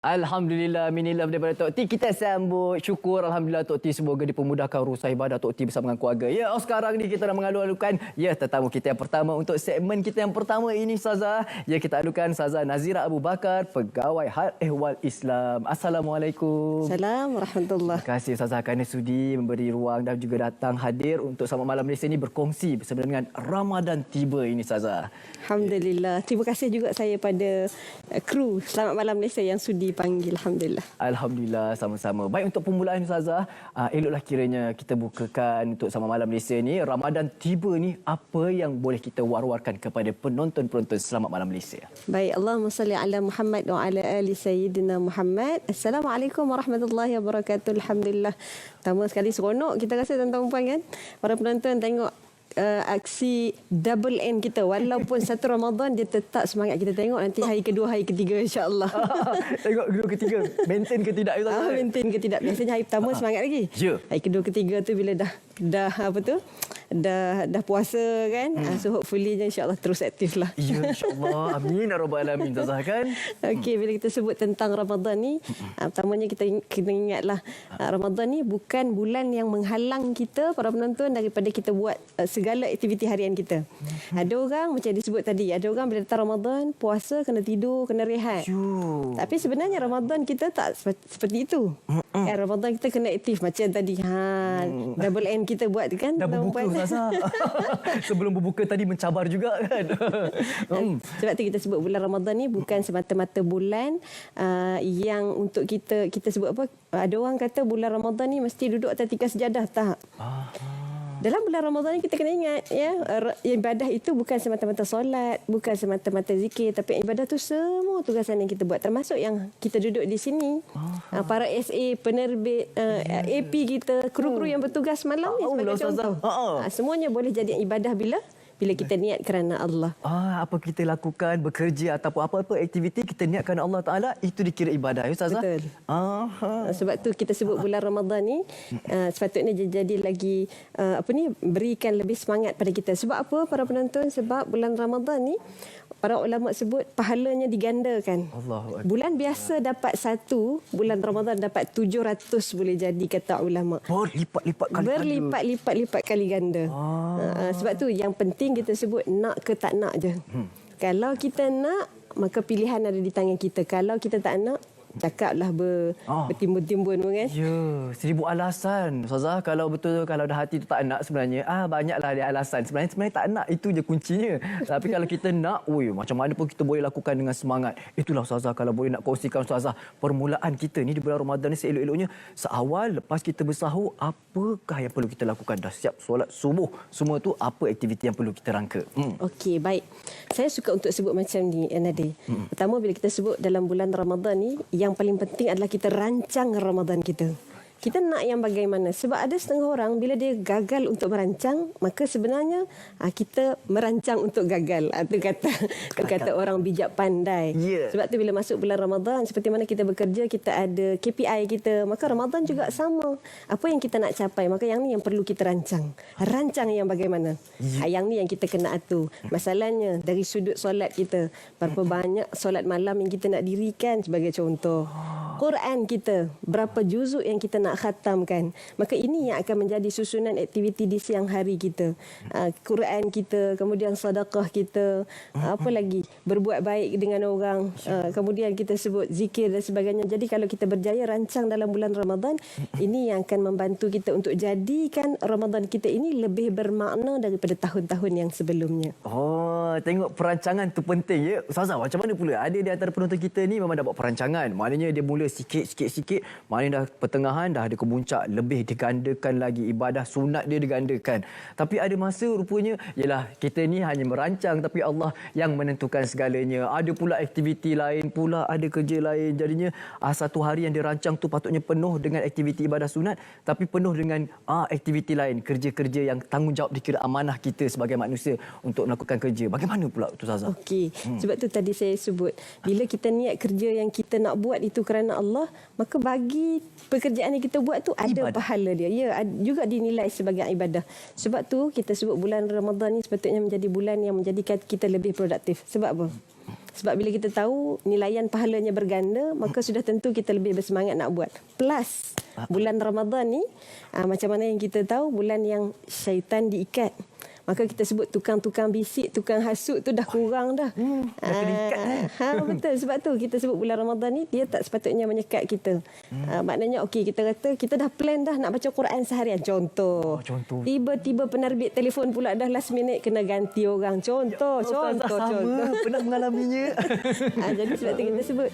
Alhamdulillah, mini love daripada Tok T. Kita sambut syukur Alhamdulillah Tok T semoga dipermudahkan urusan ibadah Tok T bersama dengan keluarga. Ya, sekarang ni kita nak mengalu-alukan tetamu kita yang pertama untuk segmen kita yang pertama ini Ustazah. Ya, kita alukan Ustazah Nazira Abu Bakar, Pegawai Hal Ehwal Islam. Assalamualaikum. Assalamualaikum warahmatullahi. Terima kasih Ustazah kerana sudi memberi ruang dan juga datang hadir untuk Selamat Malam Malaysia ini berkongsi bersama dengan Ramadan tiba ini Ustazah. Alhamdulillah. Terima kasih juga saya pada kru Selamat Malam Malaysia yang sudi panggil. Alhamdulillah. Alhamdulillah, sama-sama. Baik, untuk permulaan Ustazah, eloklah kiranya kita bukakan untuk Selamat Malam Malaysia ni. Ramadan tiba ni, apa yang boleh kita war-warkan kepada penonton-penonton Selamat Malam Malaysia? Baik, Allahumma salli ala Muhammad wa ala ali Sayyidina Muhammad. Assalamualaikum warahmatullahi wabarakatuh. Alhamdulillah. Pertama sekali seronok kita rasa tuan-tuan puan kan. Para penonton tengok aksi double N kita, walaupun satu Ramadan dia tetap semangat kita tengok nanti hari kedua, hari ketiga insya-Allah. Tengok kedua ketiga maintain ke tidak Ustazah? Maintain ke tidak. Biasanya hari pertama semangat lagi. Ya. Hari kedua ketiga tu bila dah apa tu? Dah puasa kan. So hopefully insya-Allah terus aktif lah. Ya, insya-Allah. Amin ya rabbal alamin Ustazah kan. Okey, bila kita sebut tentang Ramadan ni, pertamanya kita kena ingatlah Ramadan ni bukan bulan yang menghalang kita para penonton daripada kita buat segala aktiviti harian kita. Ada orang macam disebut tadi, ada orang bila datang Ramadan, puasa kena tidur, kena rehat. Tapi sebenarnya Ramadan kita tak seperti itu. Ramadan kita kena aktif macam tadi. Double N kita buat kan. Dah berbuka Ustazah. Sebelum berbuka tadi mencabar juga kan. Sebab tu kita sebut bulan Ramadan ni bukan semata-mata bulan yang untuk kita sebut apa? Ada orang kata bulan Ramadan ni mesti duduk atas tikar sejadah. Tak. Dalam bulan Ramadan ni kita kena ingat ibadah itu bukan semata-mata solat, bukan semata-mata zikir, tapi ibadah tu semua tugasan yang kita buat, termasuk yang kita duduk di sini. Para SA, penerbit, AP kita, kru-kru yang bertugas malam ni sebagai contoh. Semuanya boleh jadi ibadah bila kita niat kerana Allah. Apa kita lakukan, bekerja ataupun apa-apa aktiviti kita niat kerana Allah Ta'ala, itu dikira ibadah ya Ustazah? Betul. Sebab tu kita sebut bulan Ramadan ni sepatutnya jadi lagi berikan lebih semangat pada kita. Sebab apa para penonton? Sebab bulan Ramadan ni para ulama sebut pahalanya digandakan. Allahu Akbar. Bulan biasa dapat 1, bulan Ramadan dapat 700 boleh jadi kata ulama. Berlipat-lipat kali ganda. Sebab tu yang penting kita sebut nak ke tak nak je. Kalau kita nak, maka pilihan ada di tangan kita. Kalau kita tak nak, cakaplah bertimbun-timbun kan. Ya, 1000 alasan Ustazah. Kalau betul kalau dah hati tu tak nak sebenarnya, banyaklah dia alasan. Sebenarnya tak nak, itu je kuncinya. Tapi kalau kita nak, macam mana pun kita boleh lakukan dengan semangat. Itulah Ustazah, kalau boleh nak kongsikan Ustazah, permulaan kita ni di bulan Ramadan ni seelok-eloknya, seawal lepas kita bersahur, apakah yang perlu kita lakukan? Dah siap solat subuh, semua tu apa aktiviti yang perlu kita rangka? Okey, baik. Saya suka untuk sebut macam ni, Nadir. Pertama, bila kita sebut dalam bulan Ramadan ni, yang paling penting adalah kita rancang Ramadan kita. Kita nak yang bagaimana? Sebab ada setengah orang bila dia gagal untuk merancang, maka sebenarnya kita merancang untuk gagal. Itu kata orang bijak pandai. Sebab tu bila masuk bulan Ramadan, seperti mana kita bekerja, kita ada KPI kita, maka Ramadan juga sama. Apa yang kita nak capai, maka yang ni yang perlu kita rancang. Rancang yang bagaimana? Yang ni yang kita kena atur. Masalahnya dari sudut solat kita, berapa banyak solat malam yang kita nak dirikan sebagai contoh. Quran kita, berapa juzuk yang kita nak khatamkan. Maka ini yang akan menjadi susunan aktiviti di siang hari kita. Quran kita, kemudian sedekah kita, apa lagi? Berbuat baik dengan orang. Kemudian kita sebut zikir dan sebagainya. Jadi kalau kita berjaya rancang dalam bulan Ramadan, ini yang akan membantu kita untuk jadikan Ramadan kita ini lebih bermakna daripada tahun-tahun yang sebelumnya. Tengok perancangan tu penting ya. Ustazah, macam mana pula? Ada di antara penonton kita ni memang dah buat perancangan. Maknanya dia mula sikit. Maknanya dah pertengahan, dah ada ke puncak, lebih digandakan lagi, ibadah sunat dia digandakan. Tapi ada masa rupanya ialah kita ni hanya merancang, tapi Allah yang menentukan segalanya. Ada pula aktiviti lain pula, ada kerja lain. Jadinya satu hari yang dirancang tu patutnya penuh dengan aktiviti ibadah sunat, tapi penuh dengan aktiviti lain, kerja-kerja yang tanggungjawab dikira amanah kita sebagai manusia untuk melakukan kerja. Bagaimana pula tu Ustazah? Okey, sebab tu tadi saya sebut, bila kita niat kerja yang kita nak buat itu kerana Allah, maka bagi pekerjaan yang kita buat tu ada ibadah. Pahala dia. Ya, juga dinilai sebagai ibadah. Sebab tu kita sebut bulan Ramadan ni sepatutnya menjadi bulan yang menjadikan kita lebih produktif. Sebab apa? Sebab bila kita tahu nilaian pahalanya berganda, maka sudah tentu kita lebih bersemangat nak buat. Plus bulan Ramadan ni macam mana yang kita tahu, bulan yang syaitan diikat. Maka kita sebut tukang-tukang bisik, tukang hasut tu dah kurang dah. Dah kena ikat Betul. Sebab tu kita sebut bulan Ramadan ni dia tak sepatutnya menyekat kita. Maknanya okey, kita kata kita dah plan dah nak baca Quran seharian. Contoh. Tiba-tiba penerbit telefon pula dah last minute kena ganti orang. Contoh. Pernah mengalaminya. Jadi sebab tu kita sebut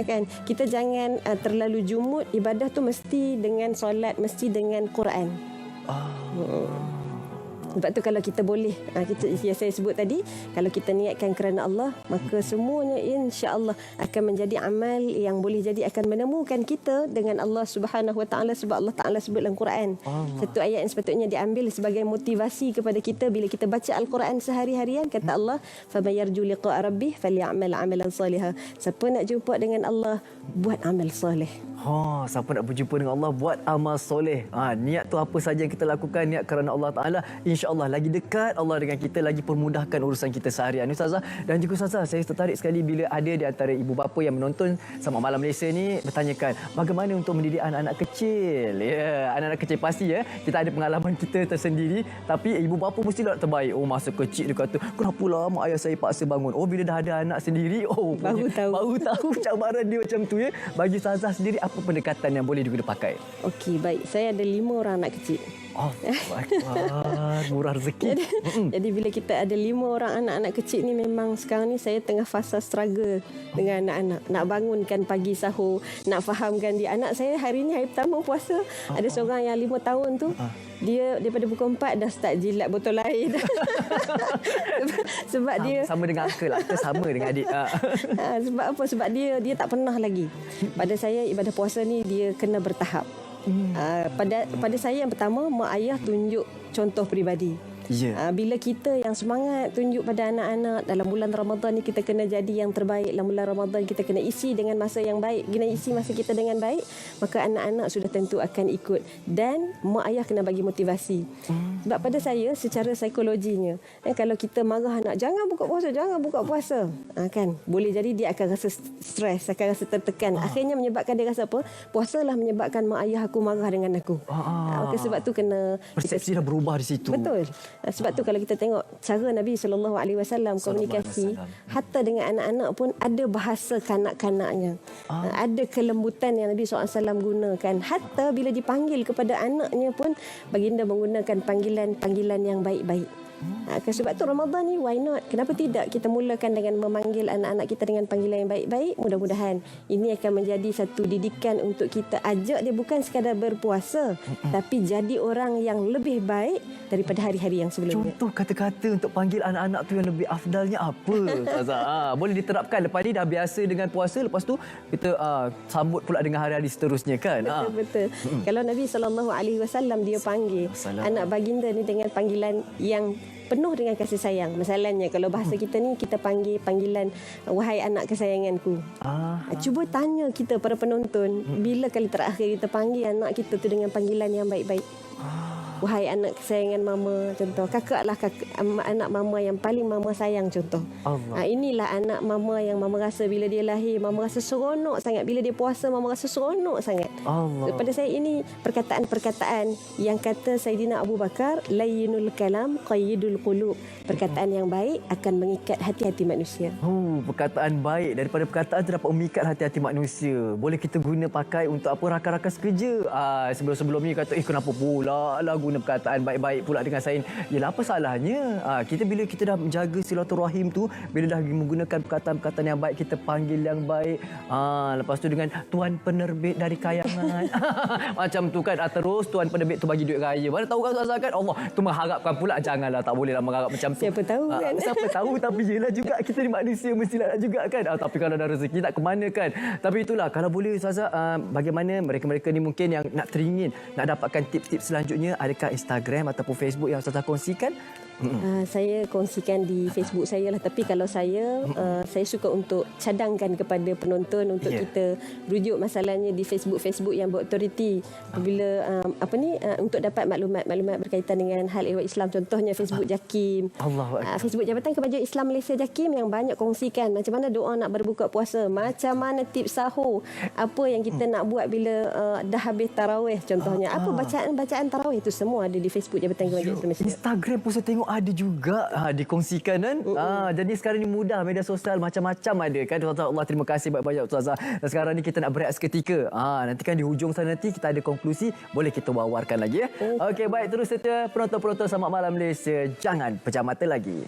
kan, kita jangan terlalu jumud. Ibadah tu mesti dengan solat, mesti dengan Quran. Sebab tu kalau kita boleh, yang saya sebut tadi, kalau kita niatkan kerana Allah, maka semuanya insya-Allah akan menjadi amal yang boleh jadi akan menemukan kita dengan Allah Subhanahu Wa Taala, sebab Allah Taala sebut dalam Quran. Satu ayat yang sepatutnya diambil sebagai motivasi kepada kita bila kita baca Al-Quran sehari-harian, kata Allah, "Faman yarju liqa'a rabbih falyamal 'amalan salihan." Siapa nak jumpa dengan Allah, buat amal soleh. Siapa nak berjumpa dengan Allah, buat amal soleh. Niat tu apa saja yang kita lakukan, niat kerana Allah Ta'ala, insya-Allah lagi dekat Allah dengan kita, lagi permudahkan urusan kita seharian. Ustazah dan juga Ustazah, saya tertarik sekali bila ada di antara ibu bapa yang menonton Sama Malam Malaysia ni bertanyakan bagaimana untuk mendidik anak-anak kecil. Ya, anak-anak kecil pasti kita ada pengalaman kita tersendiri, tapi ibu bapa mesti nak terbaik. Masa kecil dia kata, "Kenapa lah mak ayah saya paksa bangun?" Bila dah ada anak sendiri, baru tahu cabaran dia macam tu ya. Bagi Ustazah sendiri, apa pendekatan yang boleh diguna pakai? Okey, baik. Saya ada 5 orang anak kecil. Murah rezeki. Jadi bila kita ada 5 orang anak-anak kecil ni, memang sekarang ni saya tengah fasa struggle dengan anak-anak. Nak bangunkan pagi sahur, nak fahamkan dia. Anak saya hari ni hari pertama puasa. Ada seorang yang 5 tahun tu, dia daripada pukul 4 dah start jilat botol air. Sebab dia sama dengan uncle lah. Kita sama dengan adik. Sebab apa? Sebab dia tak pernah lagi. Pada saya ibadah puasa ni dia kena bertahap. Pada saya yang pertama, mak ayah tunjuk contoh peribadi. Bila kita yang semangat tunjuk pada anak-anak, dalam bulan Ramadan ni kita kena jadi yang terbaik. Dalam bulan Ramadan kita kena isi dengan masa yang baik, kena isi masa kita dengan baik, maka anak-anak sudah tentu akan ikut. Dan mak ayah kena bagi motivasi. Sebab pada saya secara psikologinya, kalau kita marah anak, jangan buka puasa, kan, boleh jadi dia akan rasa stres, akan rasa tertekan. Akhirnya menyebabkan dia rasa apa? Puasalah menyebabkan mak ayah aku marah dengan aku. Maka sebab tu kena persepsi dah berubah di situ. Betul. Sebab tu kalau kita tengok cara Nabi SAW komunikasi, hatta dengan anak-anak pun ada bahasa kanak-kanaknya. Ada kelembutan yang Nabi SAW gunakan. Hatta bila dipanggil kepada anaknya pun, baginda menggunakan panggilan yang baik-baik. Sebab tu Ramadan ni, why not? Kenapa tidak kita mulakan dengan memanggil anak-anak kita dengan panggilan yang baik-baik? Mudah-mudahan ini akan menjadi satu didikan untuk kita ajak dia bukan sekadar berpuasa, tapi jadi orang yang lebih baik daripada hari-hari yang sebelumnya. Contoh kata-kata untuk panggil anak-anak tu yang lebih afdalnya apa? Boleh diterapkan. Lepas ni dah biasa dengan puasa, lepas tu kita sambut pula dengan hari-hari seterusnya kan? Betul. Kalau Nabi SAW dia panggil anak baginda ni dengan panggilan yang penuh dengan kasih sayang. Misalnya kalau bahasa kita ni, kita panggil panggilan, "Wahai anak kesayanganku." Cuba tanya kita para penonton, bila kali terakhir kita panggil anak kita tu dengan panggilan yang baik-baik? "Wahai anak kesayangan mama," contoh. "Kakaklah anak mama yang paling mama sayang," contoh. Inilah anak mama yang mama rasa bila dia lahir, mama rasa seronok sangat. Bila dia puasa, mama rasa seronok sangat. Pada saya ini perkataan-perkataan yang kata Saidina Abu Bakar, "Layyinul kalam qayyidul qulub." Perkataan yang baik akan mengikat hati-hati manusia. Perkataan baik, daripada perkataan tu dapat memikat hati-hati manusia. Boleh kita guna pakai untuk apa, rakan-rakan sekerja. Sebelum-sebelum ni kata, kenapa pula lah guna perkataan baik-baik pula dengan Sain. Yalah, apa salahnya? Bila kita dah menjaga silaturahim tu, bila dah menggunakan perkataan-perkataan yang baik, kita panggil yang baik. Lepas tu dengan tuan penerbit dari kayangan. Macam tu kan. Terus tuan penerbit tu bagi duit raya. Mana tahu kan Ustazah kan? Allah tu mengharapkan pula. Janganlah, tak bolehlah mengharap macam tu. Siapa tahu kan? Siapa tahu, tapi yelah juga kita ni manusia mestilah juga kan. Tapi kalau ada rezeki tak ke mana kan. Tapi itulah, kalau boleh Ustazah, bagaimana mereka-mereka ni mungkin yang nak teringin, nak dapatkan tips-tips selanjutnya, adakah Instagram ataupun Facebook yang Ustazah kongsikan? Saya kongsikan di Facebook saya lah. Tapi kalau saya suka untuk cadangkan kepada penonton untuk kita rujuk masalahnya di Facebook yang berautoriti. Apabila untuk dapat maklumat berkaitan dengan hal ehwal Islam, contohnya Facebook JAKIM, Facebook Jabatan Kemajuan Islam Malaysia JAKIM yang banyak kongsikan macam mana doa nak berbuka puasa, macam mana tips sahur, apa yang kita nak buat bila dah habis tarawih contohnya, apa bacaan tarawih, itu semua ada di Facebook Jabatan Kemajuan Islam Malaysia. Instagram pun saya tengok ada juga dikongsikan kan. Jadi sekarang ni mudah, media sosial macam-macam ada kan. Tuan-tuan, Allah terima kasih banyak-banyak Ustazah. Dan sekarang ni kita nak berehat seketika. Nanti kan di hujung sana nanti kita ada konklusi, boleh kita wawarkan lagi ya. Okey, baik, terus setia penonton-penonton Selamat Malam Malaysia. Jangan pejam mata lagi.